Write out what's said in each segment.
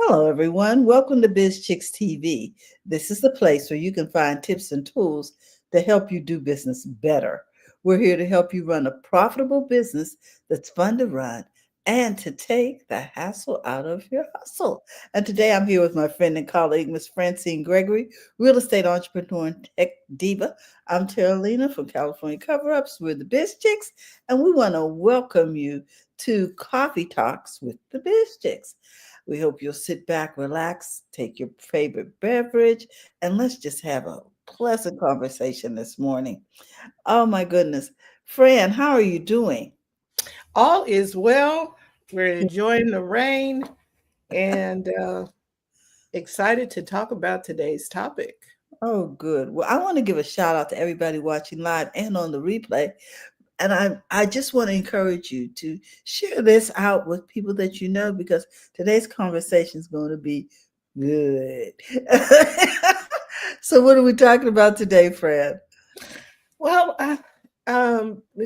Hello, everyone. Welcome to BizChicks TV. This is the place where you can find tips and tools to help you do business better. We're here to help you run a profitable business that's fun to run and to take the hassle out of your hustle. And today I'm here with my friend and colleague, Miss Francine Gregory, real estate entrepreneur and tech diva. I'm Terralina from California Cover Ups. We're the Biz Chicks, and we want to welcome you to Coffee Talks with the Biz Chicks. We hope you'll sit back, relax, take your favorite beverage, and let's just have a pleasant conversation this morning. Oh my goodness. Fran, how are you doing? All is well. We're enjoying the rain and excited to talk about today's topic. Oh, good. Well, I want to give a shout out to everybody watching live and on the replay. And I just want to encourage you to share this out with people that you know because today's conversation is going to be good. So, what are we talking about today, Fran? Well,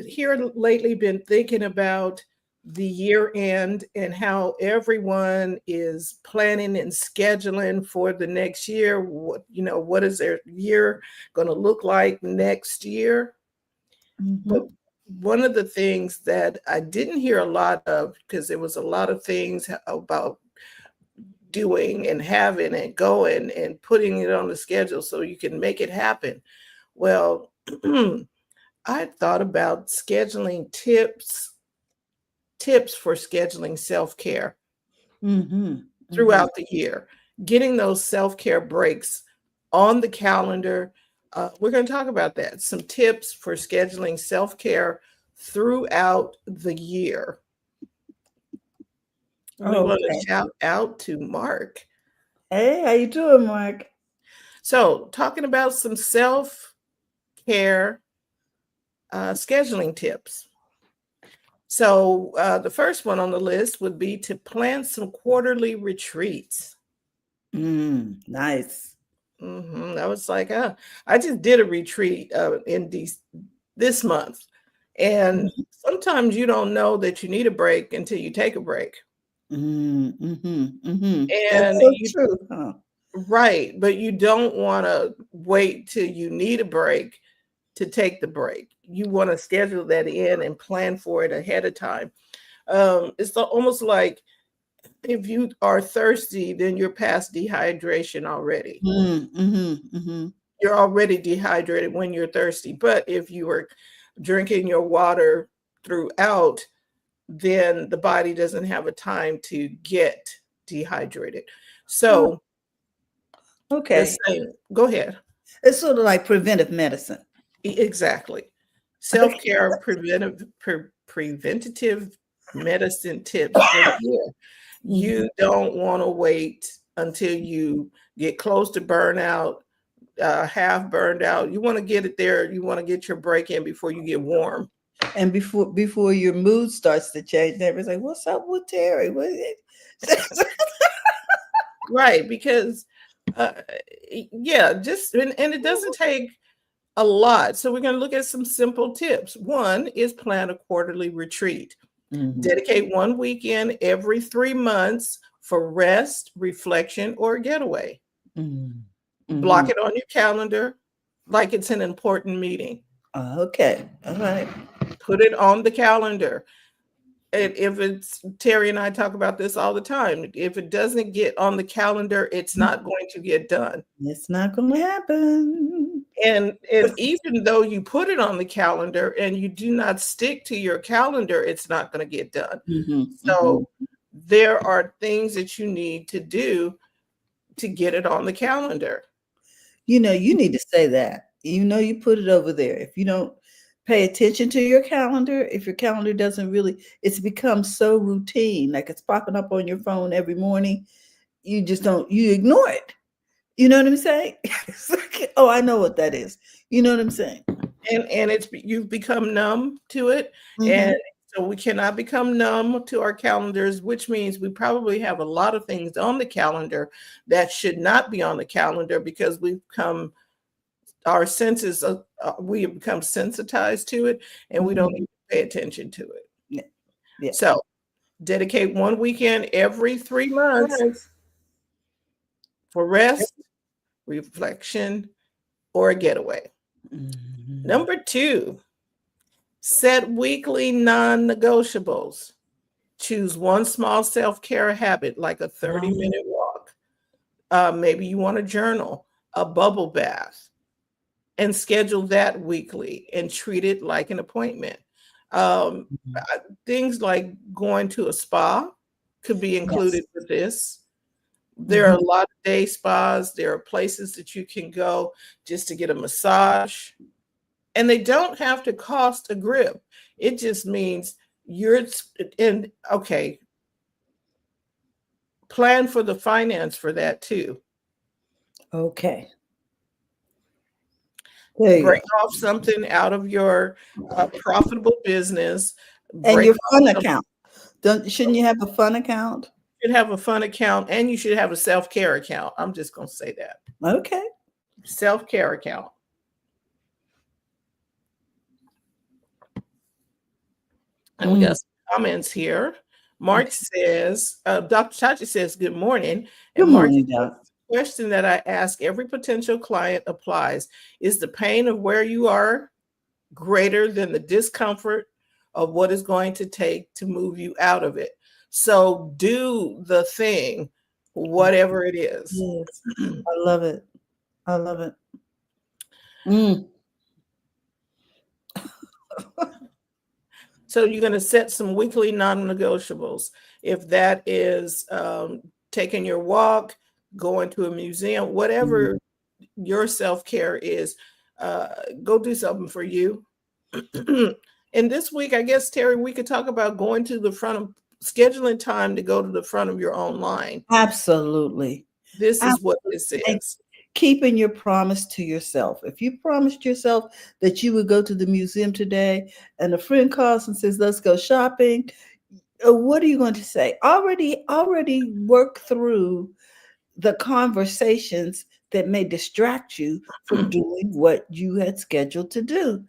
here lately been thinking about the year end and how everyone is planning and scheduling for the next year. What is their year going to look like next year? But Mm-hmm. one of the things that I didn't hear a lot of, because there was a lot of things about doing and having and going and putting it on the schedule so you can make it happen. Well, I thought about scheduling tips for scheduling self-care Mm-hmm. Mm-hmm. throughout the year, getting those self-care breaks on the calendar. We're going to talk about that. Some tips for scheduling self-care throughout the year. We want to Okay. shout out to Mark. Hey, how you doing, Mark? So, talking about some self-care scheduling tips. So, the first one on the list would be to plan some quarterly retreats. Nice. I was like, I just did a retreat this month. And sometimes you don't know that you need a break until you take a break. That's And so true, huh? right, but you don't want to wait till you need a break to take the break. You want to schedule that in and plan for it ahead of time. It's almost like if you are thirsty, then you're past dehydration already. You're already dehydrated when you're thirsty. But if you are drinking your water throughout, then the body doesn't have a time to get dehydrated. Oh, So the okay. same, go ahead. It's sort of like preventive medicine. Exactly. Okay. Self-care, preventative medicine tips for the year. Mhm. You don't want to wait until you get close to burnout, half burned out. You want to get it there. You want to get your break in before you get warm. And before your mood starts to change, and everybody's like, "What's up with Terry? What is it?" Right. Because, uh, yeah, and it doesn't take a lot. So we're going to look at some simple tips. One is plan a quarterly retreat. Mhm. Dedicate one weekend every 3 months for rest, reflection, or getaway. Mhm. Block Mhm. it on your calendar like it's an important meeting. Okay. All right. Put it on the calendar. And if it's Terry and I talk about this all the time, if it doesn't get on the calendar, it's not going to get done. It's not going to happen. And even though you put it on the calendar and you do not stick to your calendar, it's not going to get done. Mhm. Mhm. So there are things that you need to do to get it on the calendar. You need to say that. You put it over there. If you don't pay attention to your calendar, if your calendar doesn't really, it's become so routine, like it's popping up on your phone every morning. You just don't, you ignore it. You know what I'm saying? It's like, oh, I know what that is. You know what I'm saying? And it's you've become numb to it, and Hmm. so we cannot become numb to our calendars, which means we probably have a lot of things on the calendar that should not be on the calendar because we've become our senses we have become sensitized to it, and we don't Hmm. even pay attention to it. Yeah. Yeah. So dedicate one weekend every 3 months for rest, reflection, or a getaway. Mhm. Number 2, set weekly non-negotiables. Choose one small self-care habit, like a 30-minute walk. Maybe you want to journal, a bubble bath, and schedule that weekly and treat it like an appointment. Um, Mhm. Things like going to a spa could be Yes. included with this. There are Mhm. a lot of day spas. There are places that you can go just to get a massage, and they don't have to cost a grip. It just means you're in. Okay, plan for the finance for that too. Okay. There you Break go. off something out of your profitable business. And Break your off fun something. account. Don't shouldn't you have a fun account? You should have a fun account, and you should have a self-care account. I'm just going to say that. Okay. Self-care account. And we Mm. got some comments here. March says, Dr. Chachi says, good morning. And Good March morning, says, Doc. the question that I ask every potential client applies. Is the pain of where you are greater than the discomfort of what is going to take to move you out of it? So do the thing, whatever it is. Yes. I love it. I love it. Mm. So you're going to set some weekly non-negotiables. If that is taking your walk, going to a museum, Mhm. whatever your self-care is, go do something for you. And this week, I guess, Terry, we could talk about going to the front of scheduling time to go to the front of your own line. Absolutely. This is what this Absolutely. is. Keeping your promise to yourself. If you promised yourself that you would go to the museum today and a friend calls and says, let's go shopping, what are you going to say? Already work through the conversations that may distract you from doing what you had scheduled to do.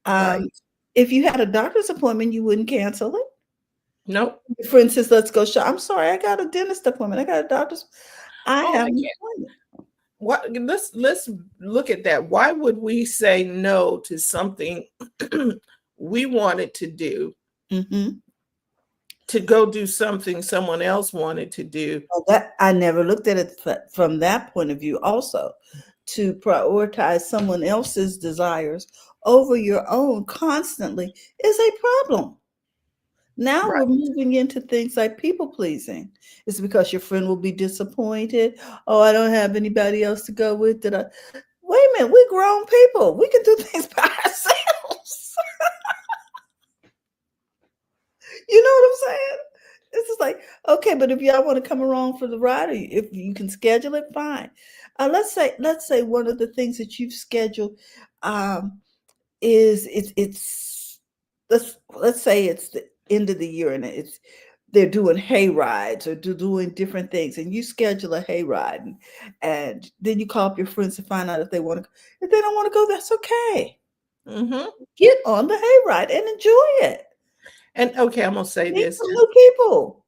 Um, Right. if you had a doctor's appointment, you wouldn't cancel it. Nope. Your friend says, let's go shop. I'm sorry, I got a dentist appointment. I got a doctor's. I Oh, have I an can't. appointment. What? Let's look at that. Why would we say no to something we wanted to do Mhm. to go do something someone else wanted to do? Well, that I never looked at it from that point of view. Also, to prioritize someone else's desires over your own constantly is a problem. Now Right. we're moving into things like people pleasing. It's because your friend will be disappointed. Oh, I don't have anybody else to go with. Did I? Wait a minute, we're grown people. We can do things by ourselves. You know what I'm saying? It's just like, okay, but if y'all want to come along for the ride, or if you can schedule it, fine. Let's say one of the things that you've scheduled is it's let's say it's the end of the year and it's they're doing hay rides or doing different things, and you schedule a hay ride, and then you call up your friends to find out if they want to. If they don't want to go, that's okay. Hmm. Get on the hay ride and enjoy it. And okay, I'm gonna say Meet this. some new people.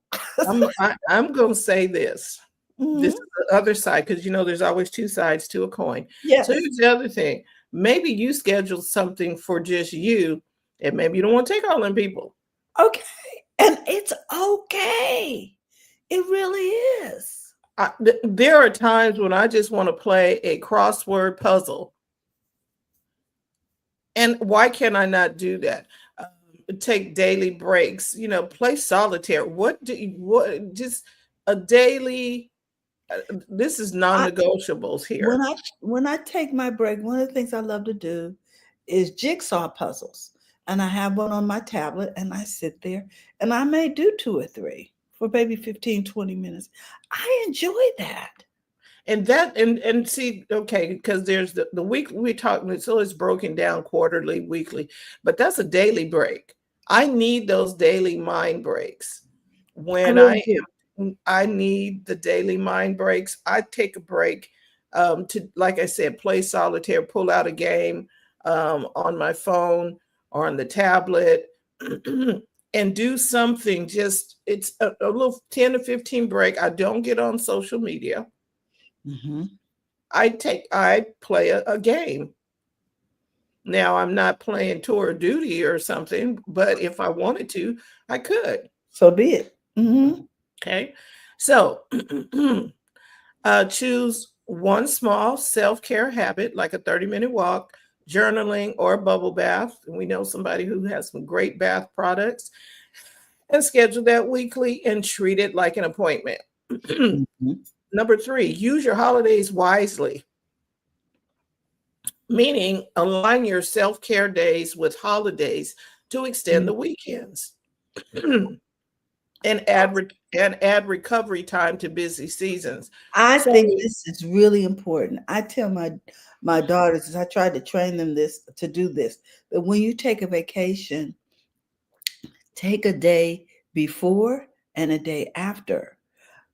I'm gonna say this. This Mhm. is the other side, because there's always two sides to a coin. So Yes. here's the other thing. Maybe you schedule something for just you, and maybe you don't want to take all them people. Okay. And it's okay. It really is. There are times when I just want to play a crossword puzzle. And why can I not do that? Take daily breaks, play solitaire. What, just a daily, this is I non-negotiables when here. I take my break, one of the things I love to do is jigsaw puzzles. And I have one on my tablet and I sit there and I may do 2 or 3 for maybe 15, 20 minutes. I enjoy that. And see, okay, because there's the week we talk, so it's broken down quarterly, weekly, but that's a daily break. I need those daily mind breaks. I When really do. I need the daily mind breaks, I take a break, to, like I said, play solitaire, pull out a game on my phone or on the tablet, and do something. Just it's a little 10 to 15 break. I don't get on social media. Mm-hmm. I play a game. Now I'm not playing Tour of Duty or something, but if I wanted to, I could. So be it. Mm-hmm. Okay. So choose one small self-care habit, like a 30-minute walk, journaling, or a bubble bath. And we know somebody who has some great bath products, and schedule that weekly and treat it like an appointment. Mm-hmm. Number three, use your holidays wisely, meaning align your self-care days with holidays to extend the weekends. and add recovery time to busy seasons. I So think this is really important. I tell my daughters, as I try to train them this to do this, that when you take a vacation, take a day before and a day after,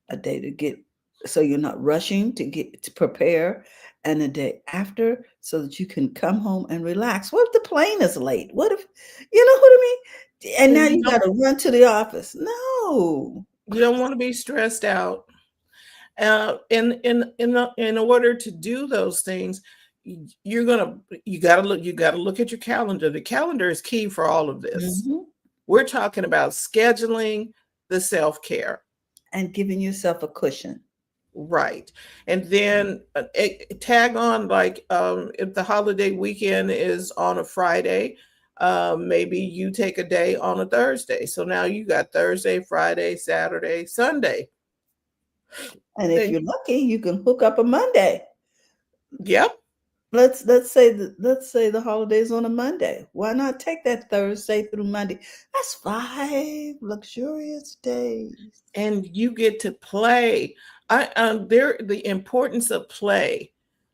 a day to get so you're not rushing to get to prepare, and a day after so that you can come home and relax. What if the plane is late? What if you know what I mean? And then now you got to run to the office. No. you don't want to be stressed out. In order to do those things, you gotta look at your calendar. The calendar is key for all of this. Mhm. We're talking about scheduling the self-care. And giving yourself a cushion. Right. And then tag on, like, if the holiday weekend is on a Friday, maybe you take a day on a Thursday. So now you got Thursday, Friday, Saturday, Sunday. And if And you're lucky, you can hook up a Monday. yep. Let's say the holiday's on a Monday. Why not take that Thursday through Monday? That's 5 luxurious days. And you get to play. There the importance of play.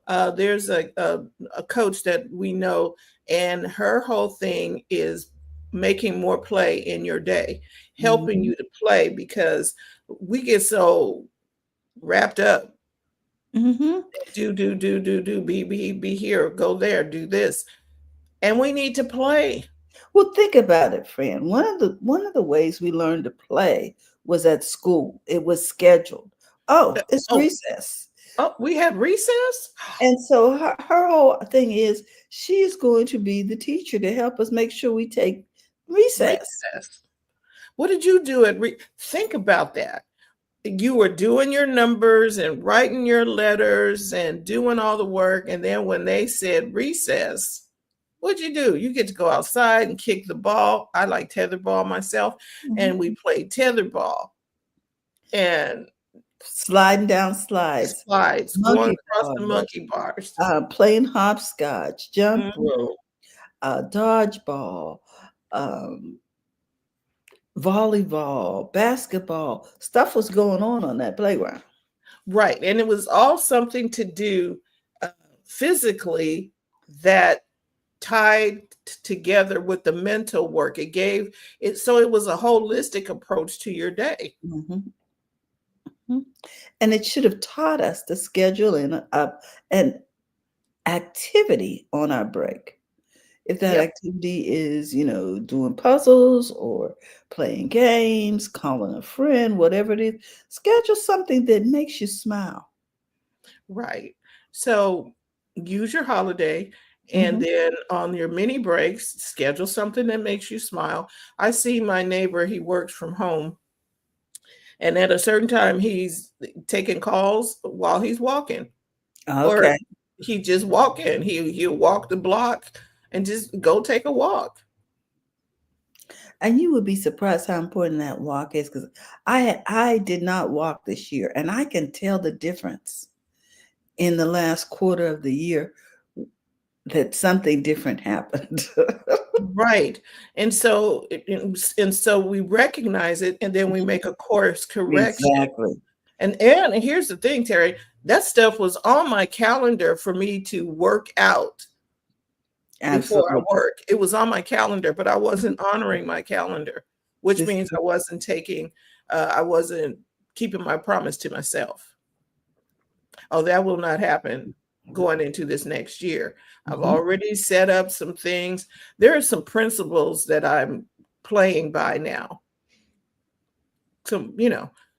There's a coach that we know, and her whole thing is making more play in your day, helping Mhm. you to play, because we get so wrapped up. Mhm. Be here, go there, do this, and we need to play. Well, think about it, friend. One of the ways we learned to play was at school. It was scheduled. Oh, it's Oh, recess. oh, we had recess. And so her whole thing is she's going to be the teacher to help us make sure we take recess. Recess. What did you do think about that? You were doing your numbers and writing your letters and doing all the work. And then when they said recess, what'd you do? You get to go outside and kick the ball. I like tetherball myself. And Mhm. we played tetherball and Sliding down slides, slides, going monkey across the ball, monkey bars. playing hopscotch, jump Mhm. rope, dodgeball, um, volleyball, basketball. Stuff was going on that playground. Right. And it was all something to do uh, physically that tied together with the mental work. It gave it, so it was a holistic approach to your day. Mhm, mhm. And it should have taught us to schedule in an activity on our break. If that Yep. activity is, doing puzzles or playing games, calling a friend, whatever it is, schedule something that makes you smile. Right. So use your holiday, and Mhm. then on your mini breaks, schedule something that makes you smile. I see my neighbor, he works from home, and at a certain time he's taking calls while he's walking, or Okay. he just walking. He'll walk the block and just go take a walk. And you would be surprised how important that walk is because I did not walk this year, and I can tell the difference in the last quarter of the year that something different happened. Right. And so we recognize it, and then we make a course correction. Exactly. And here's the thing, Terry, that stuff was on my calendar for me to work out before I Absolutely. work. It was on my calendar, but I wasn't honoring my calendar, which This means I wasn't keeping my promise to myself. Oh, that will not happen going into this next year. I've Mhm. already set up some things. There are some principles that I'm playing by now. So,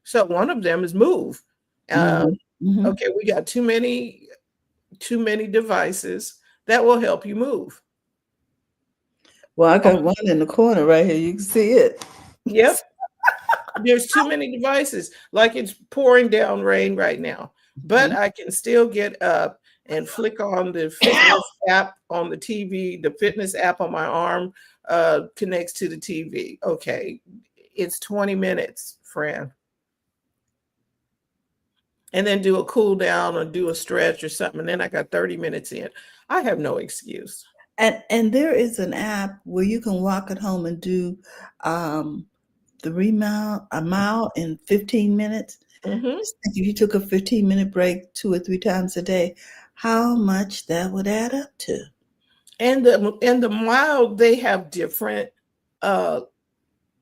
so one of them is move. Uh, Mhm, mhm. okay, we got too many devices that will help you move. Well, I Oh, got one in the corner right here. You can see it. yep, there's too many devices. Like it's pouring down rain right now, but Mhm. I can still get up and flick on the fitness app on the TV. The fitness app on my arm connects to the TV. Okay, it's 20 minutes, Fran, and then do a cool down or do a stretch or something. And then I got 30 minutes in. I have no excuse. And there is an app where you can walk at home and do um, a mile in 15 minutes. Hmm. Just think if you took a 15-minute break 2 or 3 times a day, how much that would add up to. And the mile, they have different uh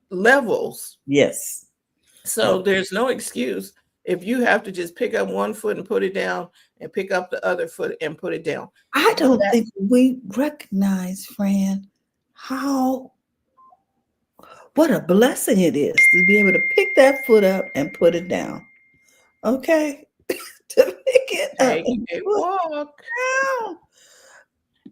levels. Yes. Yes. So there's no excuse if you have to just pick up one foot and put it down and pick up the other foot and put it down. I don't That think we recognize, Fran, how what a blessing it is to be able to pick that foot up and put it down. Okay? To pick it up take and a put walk. it down.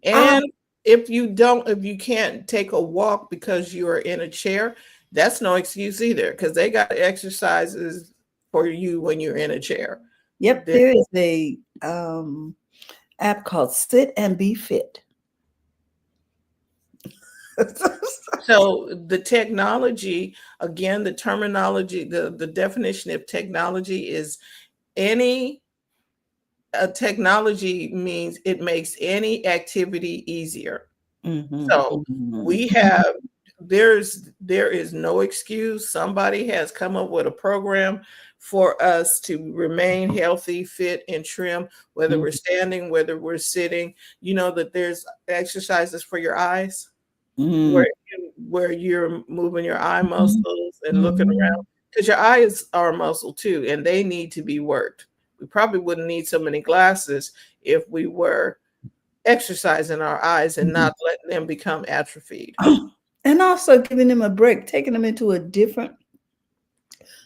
And if you can't take a walk because you are in a chair, that's no excuse either because they got exercises for you when you're in a chair. Yep, there is a app called Sit and Be Fit. So the technology, again, the terminology, the definition of technology is any technology means it makes any activity easier. Mhm, So mhm. we have there is no excuse. Somebody has come up with a program for us to remain healthy, fit, and trim, whether we're Mhm, standing, whether we're sitting. You know that there's exercises for your eyes mhm, where you're moving your eye mhm, muscles and looking around mhm. because your eyes are a muscle too, and they need to be worked. We probably wouldn't need so many glasses if we were exercising our eyes and Mhm. not letting them become atrophied. And also giving them a break, taking them into a different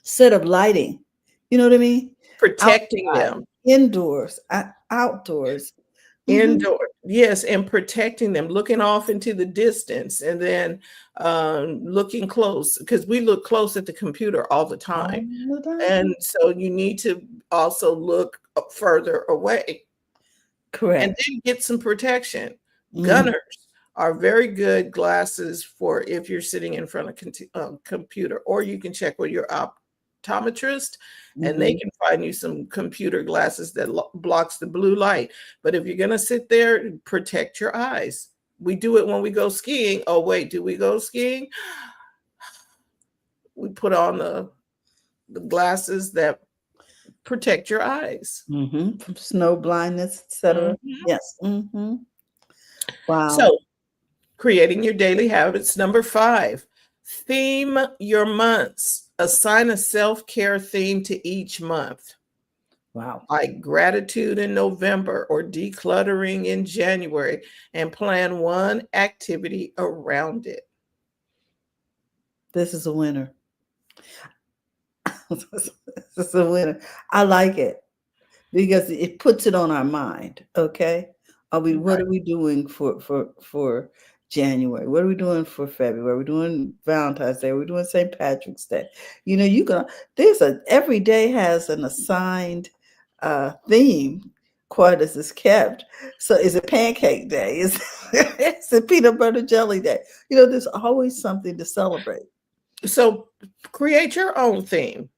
set of lighting. You know what I mean? Protecting Outside, them indoors, outdoors. Mhm, indoor, yes, and protecting them, looking off into the distance, and then looking close because we look close at the computer all the all time. the time. And so you need to also look further away and Correct. then get some protection. Mhm, Gunners are very good glasses for if you're sitting in front of computer, or you can check with your optometrist, and they mhm, can find you some computer glasses that blocks the blue light. But if you're going to sit there, protect your eyes. We do it when we go skiing. Oh wait, do we go skiing? We put on the glasses that protect your eyes. mhm. From snow blindness, etc. Mhm. Yes. Mhm. Wow. So creating your daily habits. Number 5, theme your months. Assign a self care theme to each month, Wow. like gratitude in November or decluttering in January, and plan one activity around it. This is a winner. This is a winner. I like it because it puts it on our mind. Okay. What Right. are we doing for January? What are we doing for February? We're doing Valentine's Day. We're doing St. Patrick's Day. You know, every day has an assigned theme. Quite as is kept. So is it pancake day? Is it peanut butter jelly day? You know, there's always something to celebrate. So create your own theme.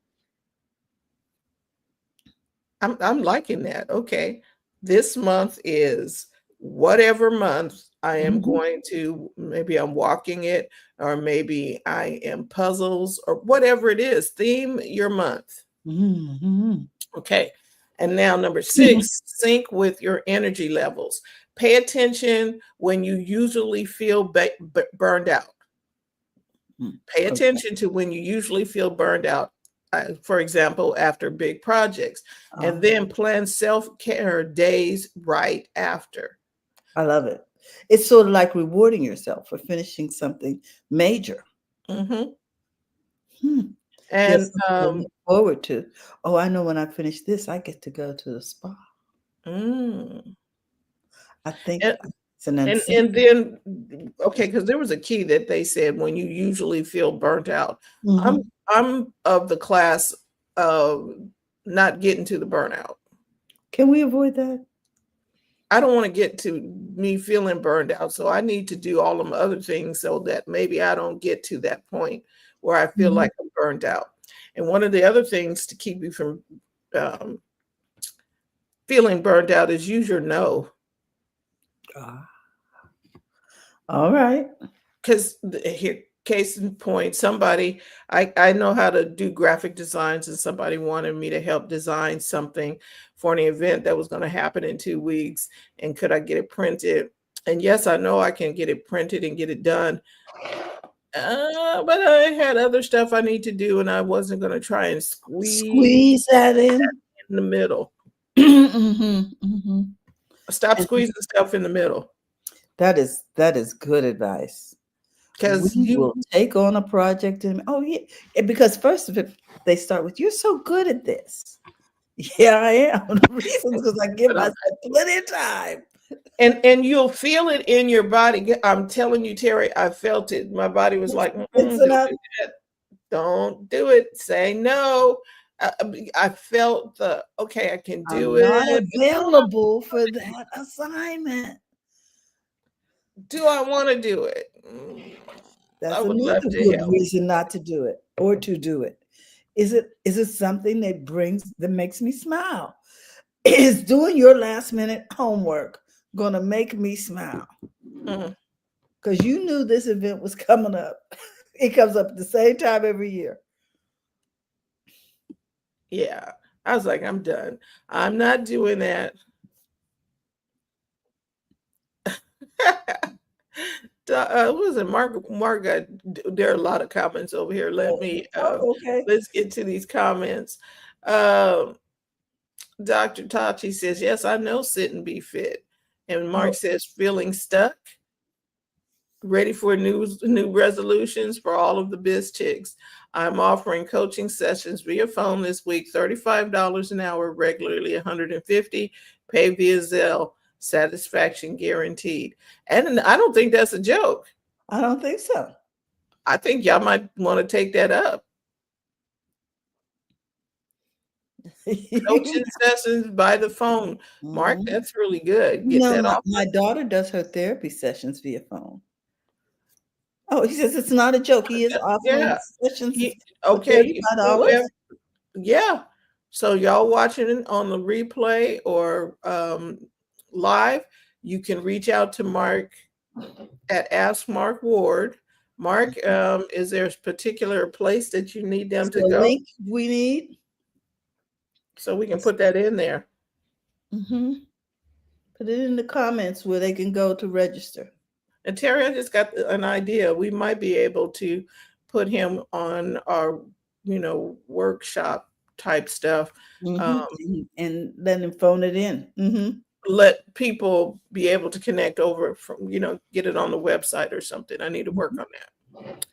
I'm liking that. Okay. This month is whatever month I am Mhm. going to, maybe I'm walking it, or maybe I am puzzles, or whatever it is. Theme your month. Mhm. Okay. And now, number 6, sync with your energy levels. Pay attention when you usually feel burned out. Mm, Pay okay. attention to when you usually feel burned out, for example, after big projects, and Um, then plan self care days right after. I love it. It's sort of like rewarding yourself for finishing something major. Hmm. Hmm. And Yes. forward to. Oh, I know when I finish this, I get to go to the spa. Mm. I think And, it's an and incentive. then, okay, because there was a key that they said when you usually feel burnt out. I'm Mhm. I'm of the class of not getting to the burnout. Can we avoid that? I don't want to get to me feeling burned out. So I need to do all them other things so that maybe I don't get to that point where I feel Mhm. like I'm burned out. And one of the other things to keep you from um, feeling burned out is use your no. Ah, all right. Because here, case in point, somebody, I know how to do graphic designs, and somebody wanted me to help design something for an event that was going to happen in 2 weeks. And could I get it printed? And yes, I know I can get it printed and get it done. But I had other stuff I need to do, and I wasn't going to try and squeeze Squeeze that in. in the middle. Mhm, mhm. Stop And squeezing stuff in the middle, that is good advice. We because you. will take on a project and oh yeah, because first of it, they start with you're so good at this. Yeah, I am. The reason is because I give But I'm myself plenty of time. and you'll feel it in your body. I'm telling you, Terry, I felt it. My body was like, "Mm-mm, Listen don't up. do that. Don't do it. Say no." I felt the okay. I can do I'm not it, but available for that assignment. do I want to do it? I That's would love another to good help. reason not to do it or to do it. Is it something that makes me smile? Is doing your last minute homework gonna make me smile? Mm, Because you knew this event was coming up. It comes up at the same time every year. yeah, I was like, I'm done. I'm not doing that. What was it? Mark there are a lot of comments over here. Oh, okay. Let's get to these comments. Um, Dr. Tachi says, yes, I know sit and be fit. And Mark Oh, says, feeling stuck, ready for new resolutions for all of the biz chicks. I'm offering coaching sessions via phone this week, $35 an hour, regularly 150, pay via Zelle, satisfaction guaranteed. And I don't think that's a joke. I don't think so. I think y'all might want to take that up. Coaching sessions by the phone. Mark, Mhm. that's really good. Get No, that off. my daughter does her therapy sessions via phone. Oh, he says it's not a joke. He is offering Yeah. sessions for Okay. Whoever. $35. Yeah. So y'all watching it on the replay or live, you can reach out to Mark at Ask Mark Ward. Mark, is there a particular place that you need them Is to there a go? link we need? So we can put that in there. Mm-hmm. Put it in the comments where they can go to register. And Terry, I just got an idea. We might be able to put him on our, workshop type stuff. Mm-hmm. Um, And let them phone it in. Mm-hmm. let people be able to connect over from, get it on the website or something. I need to work on that.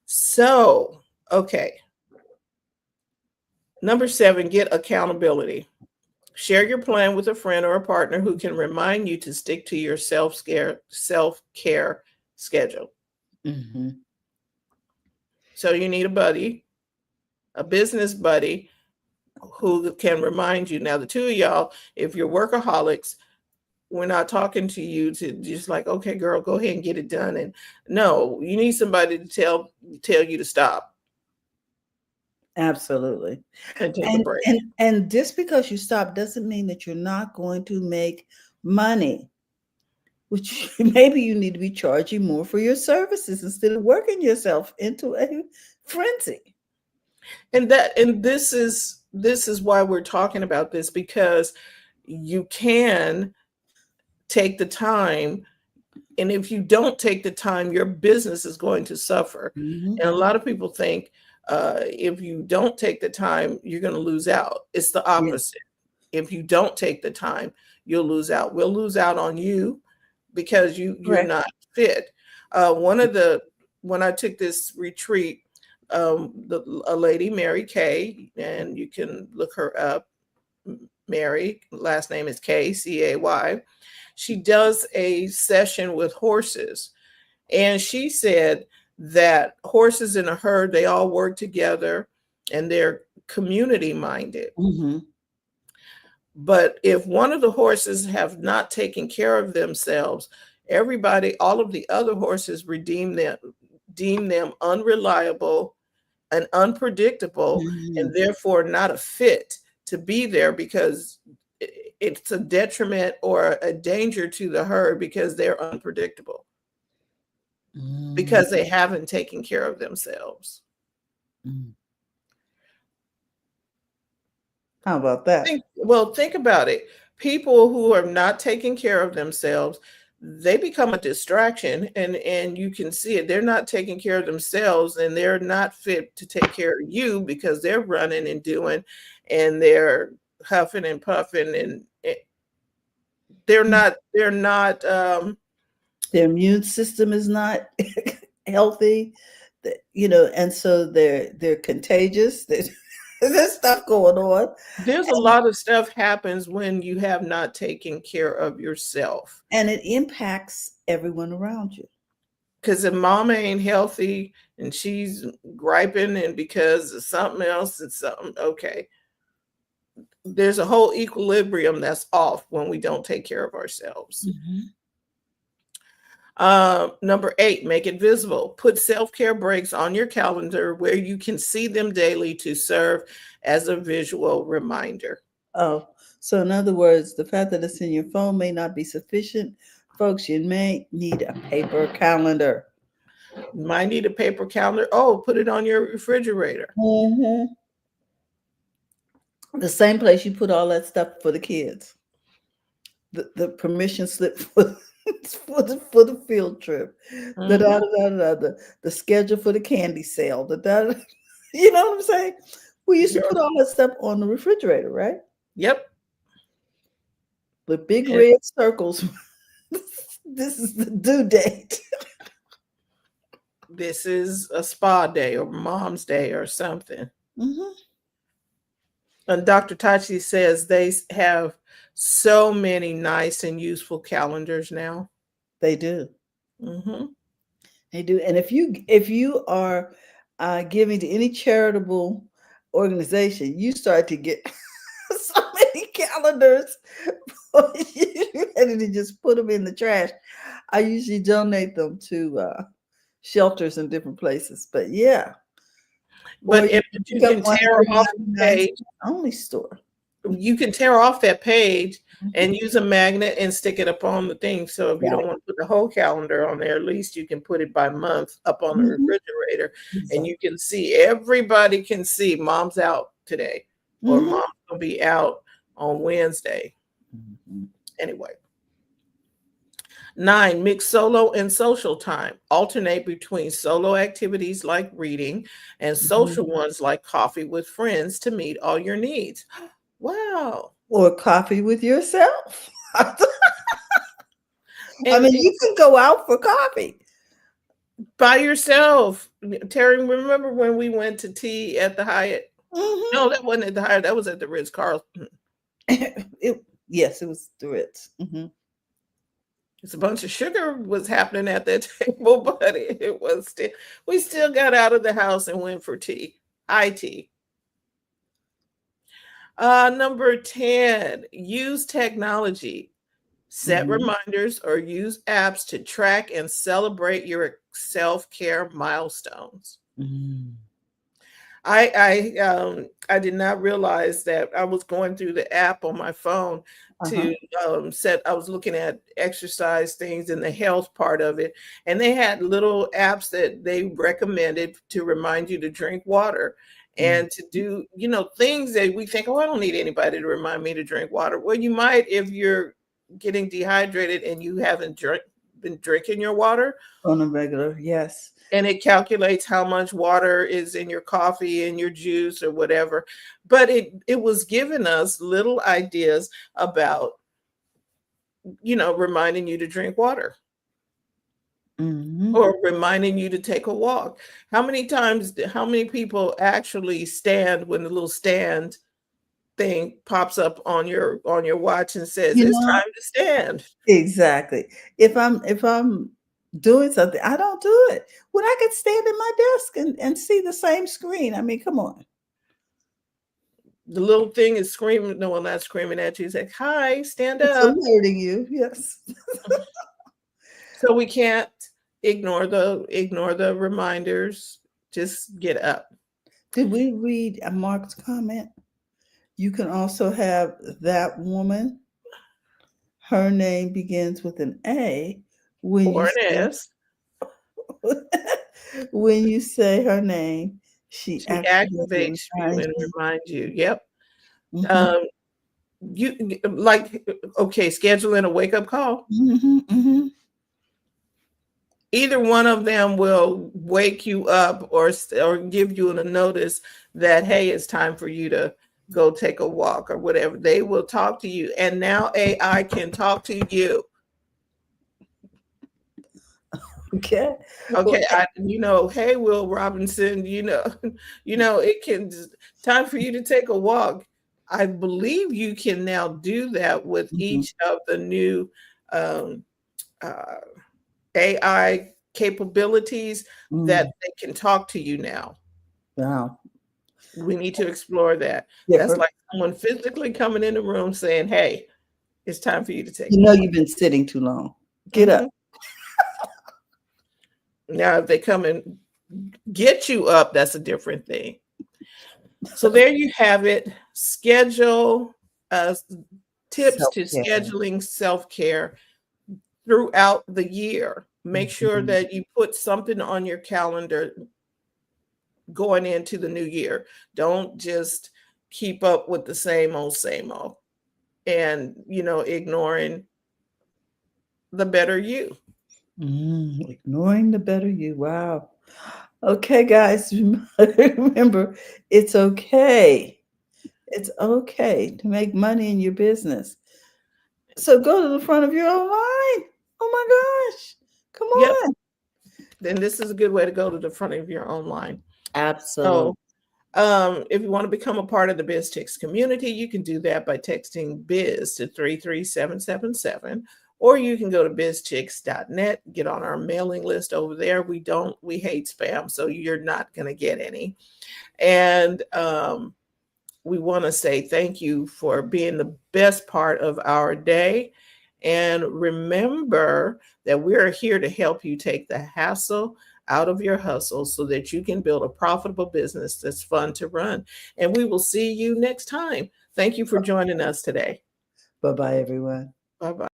So, okay. Number 7, get accountability. Share your plan with a friend or a partner who can remind you to stick to your self-care schedule. Mm-hmm. So you need a buddy, a business buddy who can remind you. Now, the two of y'all, if you're workaholics, we're not talking to you to just like, okay, girl, go ahead and get it done. And no, you need somebody to tell you to stop Absolutely. and take a And break. and just because you stop doesn't mean that you're not going to make money. Which maybe you need to be charging more for your services instead of working yourself into a frenzy. And this is why we're talking about this, because you can take the time. And if you don't take the time, your business is going to suffer. Mm-hmm. And a lot of people think if you don't take the time, you're going to lose out. It's the Yeah, opposite. If you don't take the time, you'll lose out. We'll lose out on you because you're correct. not fit. One of the When I took this retreat, a lady, Mary Kay, and you can look her up. Mary, last name is Kay. She does a session with horses, and she said that horses in a herd, they all work together and they're community minded. Mm-hmm. But if one of the horses have not taken care of themselves, everybody, all of the other horses deem them unreliable and unpredictable, Mm-hmm. and therefore not a fit to be there, because it's a detriment or a danger to the herd because they're unpredictable, because they haven't taken care of themselves. Mm-hmm. How about that? Think about it. People who are not taking care of themselves, they become a distraction, and you can see it. They're not taking care of themselves, and they're not fit to take care of you, because they're running and doing, and they're huffing and puffing, and they're not Their immune system is not healthy, and so they're contagious. There's stuff going on, there's a lot of stuff happens when you have not taken care of yourself. and it impacts everyone around you. Because if mama ain't healthy and she's griping and because of something else and something, okay, there's a whole equilibrium that's off when we don't take care of ourselves. Mm-hmm. Number 8, make it visible. Put self-care breaks on your calendar where you can see them daily to serve as a visual reminder. Oh, so in other words, the fact that it's in your phone may not be sufficient. Folks, you may need a paper calendar. You might need a paper calendar. Oh, put it on your refrigerator. Mm-hmm. The same place you put all that stuff for the kids. The permission slip for, for the field trip. The, da, da, da, da, the schedule for the candy sale. The, da, da, you know what I'm saying? We used to put all that stuff on the refrigerator, right? Yep. With big red circles. This is the due date. This is a spa day or mom's day or something. Mm-hmm. And Dr. Tachi says they have so many nice and useful calendars now. They do. Mm-hmm. They do. And if you are giving to any charitable organization, you start to get so many calendars for you, and then just put them in the trash. I usually donate them to shelters in different places. But yeah. But if you can tear off the page, only store. You can tear off that page and use a magnet and stick it up on the thing. So if you don't want to put the whole calendar on there, at least you can put it by month up on the refrigerator, and you can see, everybody can see mom's out today, or mom's gonna be out on Wednesday. Anyway. 9, mix solo and social time. Alternate between solo activities like reading and social ones like coffee with friends to meet all your needs. Wow. Or coffee with yourself. I mean, you can go out for coffee by yourself. Terry, remember when we went to tea at the Hyatt? No, that wasn't at the Hyatt. That was at the Ritz-Carlton. Yes, it was the Ritz. It's a bunch of sugar was happening at that table, but it was still, we still got out of the house and went for tea. IT. Number 10, use technology. Set reminders or use apps to track and celebrate your self-care milestones. I did not realize that I was going through the app on my phone to I was looking at exercise things and the health part of it, and they had little apps that they recommended to remind you to drink water and to do, things that we think, oh, I don't need anybody to remind me to drink water. Well, you might if you're getting dehydrated and you haven't been drinking your water on a regular. Yes. And it calculates how much water is in your coffee and your juice or whatever. But it was giving us little ideas about, reminding you to drink water. or reminding you to take a walk. How many times, how many people actually stand when the little stand thing pops up on your watch and says You it's know, time to stand? exactly. If I'm doing something, I don't do it. When I could stand in my desk and see the same screen. I mean, come on. The little thing is screaming. No, well, not screaming at you. It's like, hi, stand It's up. alerting you. Yes. So we can't ignore the reminders. Just get up. Did we read Mark's comment? You can also have that woman. Her name begins with an A. When you Or an say S. when you say her name, she She accidentally activates you reminds and you. reminds you. Yep. Mhm, Um, you like okay, scheduling a wake up call. mhm, mhm. Either one of them will wake you up or give you a notice that hey, it's time for you to go take a walk or whatever. They will talk to you, and now AI can talk to you. Okay. Well, Okay, hey Will Robinson, it can time for you to take a walk. I believe you can now do that with mhm, each of the new um, uh, AI capabilities that mm, they can talk to you now. wow. We need to explore that. That's Different. like someone physically coming in the room saying, "Hey, it's time for you to take You a know walk." you've been sitting too long. Get up. Mhm. Now, if they come and get you up, that's a different thing. So there you have it. Schedule tips to Self-care. scheduling self-care throughout the year. Make sure Mhm, that you put something on your calendar going into the new year. Don't just keep up with the same old and, ignoring the better you. ignoring the better you. Wow. Okay, guys, remember, it's okay. It's okay to make money in your business. So go to the front of your own line. Oh my gosh. Come Yep. on. Then this is a good way to go to the front of your own line. Absolutely. So if you want to become a part of the BizChicks community, you can do that by texting biz to 33777, or you can go to bizchicks.net, get on our mailing list over there. We hate spam, so you're not going to get any. And we want to say thank you for being the best part of our day. And remember that we're here to help you take the hassle out of your hustle so that you can build a profitable business that's fun to run. And we will see you next time. Thank you for joining us today. Bye bye, everyone. Bye bye.